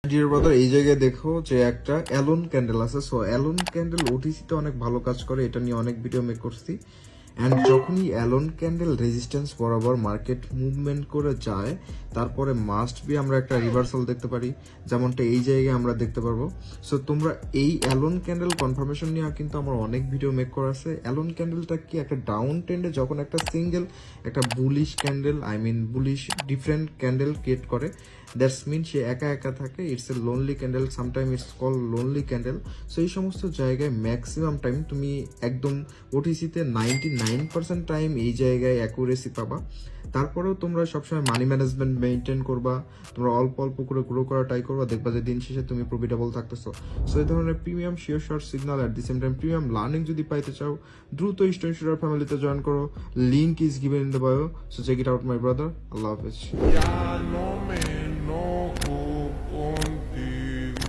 Dear brother, এই জায়গায় দেখো যে একটা অ্যালোন ক্যান্ডেল আছে। সো অ্যালোন ক্যান্ডেল ওটিসিতে অনেক ভালো কাজ করে, এটা নিয়ে অনেক ভিডিও মেক করছি। অ্যান্ড যখনই অ্যালোন ক্যান্ডেল রেজিস্ট্যান্স বরাবর মার্কেট মুভমেন্ট করে যায়, তারপরে মাস্ট বি আমরা একটা রিভার্সাল দেখতে পারি, যেমনটা এই জায়গায় আমরা দেখতে পারবো। সো তোমরা এই অ্যালোন ক্যান্ডেল কনফার্মেশন নিয়ে কিন্তু আমার অনেক ভিডিও মেক করা আছে। অ্যালোন ক্যান্ডেলটা কি একটা ডাউন ট্রেন্ডে যখন একটা সিঙ্গেল একটা bullish candle, bullish different candle create করে, দ্যাটস মিন সে একা একা থাকে, it's a lonely candle, sometime it's call lonely candle. So এই সমস্ত জায়গায় ম্যাক্সিমাম টাইম তুমি একদম ওটিসিতে 99% টাইম এই জায়গায় অ্যাকুরেসি পাবা। তারপরেও তোমরা সবসময় মানি ম্যানেজমেন্ট মেনটেন করবা, তোমরা অল্প অল্প করে গ্রো করা ট্রাই করবা, দেখবা যে দিন শেষে তুমি প্রফিটেবল থাকতেছো। সো এই ধরনের premium share short signal at the same time premium learning যদি পাইতে চাও, দ্রুত ইস্টার্ন শুটার ফ্যামিলিতে জয়েন করো, link is given in the bio. So check it out my brother. আল্লাহ হাফেজ। Ya no me enojo contigo.